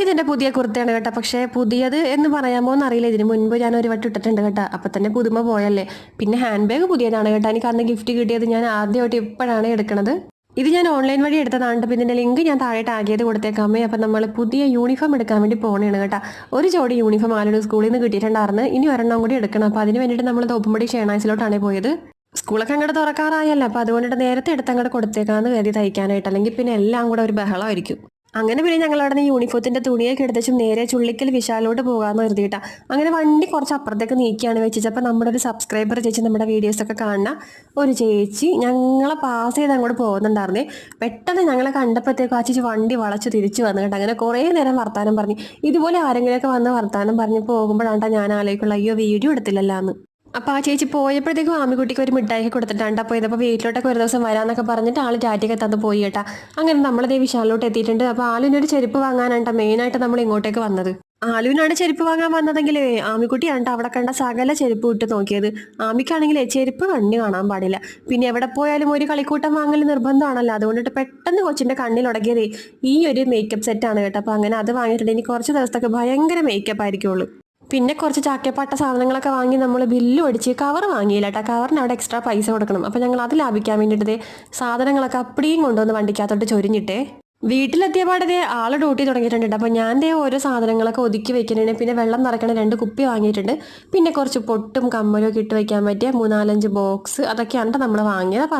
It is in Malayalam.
ഇതെൻ്റെ പുതിയ കുർത്തയാണ് കേട്ടോ. പക്ഷേ പുതിയത് എന്ന് പറയാമോ എന്നറിയില്ല. ഇതിന് മുൻപ് ഞാൻ ഒരു വട്ടം ഇട്ടിട്ടുണ്ട് കേട്ടോ. അപ്പം തന്നെ പുതുമ പോയല്ലേ. പിന്നെ ഹാൻഡ് ബാഗ് പുതിയതാണ് കേട്ടോ. എനിക്ക് അന്ന് ഗിഫ്റ്റ് കിട്ടിയത് ഞാൻ ആദ്യമായിട്ട് ഇപ്പോഴാണ് എടുക്കുന്നത്. ഇത് ഞാൻ ഓൺലൈൻ വഴി എടുത്തതാണ്. പിന്നെ ഇതിൻ്റെ ലിങ്ക് ഞാൻ താഴെ ടാഗ് ചെയ്ത് കൊടുത്തേക്കാമേ. അപ്പം നമ്മൾ പുതിയ യൂണിഫോം എടുക്കാൻ വേണ്ടി പോകണതാണ് കേട്ടോ. ഒരു ജോഡി യൂണിഫോം ആളുടെ സ്കൂളിൽ നിന്ന് കിട്ടിയിട്ടുണ്ടായിരുന്നു. ഇനി ഒരെണ്ണം കൂടി എടുക്കണം. അപ്പോൾ അതിന് വേണ്ടിയിട്ട് നമ്മൾ തോപ്പുംപടി ഷേണാസിലോട്ടാണ് പോയത്. സ്കൂളൊക്കെ അങ്ങോട്ട് തുറക്കാറായല്ലോ. അപ്പോൾ അതുകൊണ്ടിട്ട് നേരത്തെ എടുത്ത് അങ്ങോട്ട് കൊടുത്തേക്കാന്ന് കരുതി തയ്ക്കാനായിട്ട്. അല്ലെങ്കിൽ പിന്നെ എല്ലാം കൂടെ ഒരു ബഹളമായിരിക്കും. അങ്ങനെ പിന്നെ ഞങ്ങൾ അവിടെ നിന്ന് യൂണിഫോമിന്റെ തുണിയൊക്കെ എടുത്തും നേരെ ചുള്ളിക്കൽ വിശാലോട്ട് പോകാമെന്ന് കരുതിയിട്ടാ. അങ്ങനെ വണ്ടി കുറച്ച് അപ്പുറത്തേക്ക് നീക്കിയാണ് വെച്ചപ്പോൾ നമ്മുടെ ഒരു സബ്സ്ക്രൈബർ ചേച്ചി നമ്മുടെ വീഡിയോസൊക്കെ കാണുന്ന ഒരു ചേച്ചി ഞങ്ങളെ പാസ് ചെയ്ത് അങ്ങോട്ട് പോകുന്നുണ്ടായിരുന്നേ. പെട്ടെന്ന് ഞങ്ങളെ കണ്ടപ്പോഴത്തേക്കും ആ ചേച്ചി വണ്ടി വളച്ച് തിരിച്ചു വന്നു കേട്ടോ. അങ്ങനെ കുറേ നേരം വർത്താനം പറഞ്ഞു. ഇതുപോലെ ആരെങ്കിലുമൊക്കെ വന്ന് വർത്താനം പറഞ്ഞ് പോകുമ്പോഴാണ്ടാ ഞാൻ ആലോചിക്കുള്ളൂ, അയ്യോ വീഡിയോ എടുത്തില്ലല്ലോ എന്ന്. അപ്പോൾ ആ ചേച്ചി പോയപ്പോഴത്തേക്കും ആമിക്കുട്ടിക്ക് ഒരു മിഠായിക്ക് കൊടുത്തിട്ടാണ് അപ്പോൾ ഇതപ്പോൾ വീട്ടിലോട്ടൊക്കെ ഒരു ദിവസം വരാമെന്നൊക്കെ പറഞ്ഞിട്ട് ആൾ ടാറ്റയൊക്കെ തന്ന് പോയി കേട്ടാ. അങ്ങനെ നമ്മളതേ വിശാലിലോട്ട് എത്തിയിട്ടുണ്ട്. അപ്പോൾ ആലുവിനൊരു ചെരുപ്പ് വാങ്ങാനാണ് മെയിനായിട്ട് നമ്മൾ ഇങ്ങോട്ടേക്ക് വന്നത്. ആലുവിനാണ് ചെരുപ്പ് വാങ്ങാൻ വന്നതെങ്കിൽ ആമിക്കുട്ടിയാണ് അവിടെ കണ്ട സകല ചെരുപ്പ് ഇട്ട് നോക്കിയത്. ആമിക്കാണെങ്കിൽ ചെരുപ്പ് കണ്ണി കാണാൻ പാടില്ല. പിന്നെ എവിടെ പോയാലും ഒരു കളിക്കൂട്ടം വാങ്ങൽ നിർബന്ധമാണല്ലോ. അതുകൊണ്ടിട്ട് പെട്ടെന്ന് കൊച്ചിൻ്റെ കണ്ണിലുടക്കിയത് ഈ ഒരു മേക്കപ്പ് സെറ്റാണ് കേട്ടോ. അപ്പോൾ അങ്ങനെ അത് വാങ്ങിയിട്ടുണ്ട്. ഇനി കുറച്ച് ദിവസത്തൊക്കെ ഭയങ്കര മേക്കപ്പ് ആയിരിക്കുള്ളൂ. പിന്നെ കുറച്ച് ചാക്കപ്പാട്ട സാധനങ്ങളൊക്കെ വാങ്ങി നമ്മൾ ബില്ലും അടിച്ച് കവർ വാങ്ങിയില്ല കേട്ടോ. കവറിന് അവിടെ എക്സ്ട്രാ പൈസ കൊടുക്കണം. അപ്പോൾ ഞങ്ങൾ അത് ലാഭിക്കാൻ വേണ്ടിയിട്ട് സാധനങ്ങളൊക്കെ അപ്പടിയും കൊണ്ടുവന്ന് വണ്ടിക്കകത്തോട്ട് ചൊരിഞ്ഞിട്ടേ വീട്ടിലെത്തിയ പാടതേ ആൾ ഡ്യൂട്ടി തുടങ്ങിയിട്ടുണ്ട്. അപ്പോൾ ഞാൻ ഓരോ സാധനങ്ങളൊക്കെ ഒതുക്കി വെക്കുന്നുണ്ട്. പിന്നെ വെള്ളം നിറയ്ക്കണ 2 കുപ്പി വാങ്ങിയിട്ടുണ്ട്. പിന്നെ കുറച്ച് പൊട്ടും കമ്മലും ഒക്കെ ഇട്ട് വയ്ക്കാൻ പറ്റിയ 3-4-5 ബോക്സ് അതൊക്കെയാണ് നമ്മൾ വാങ്ങിയത്.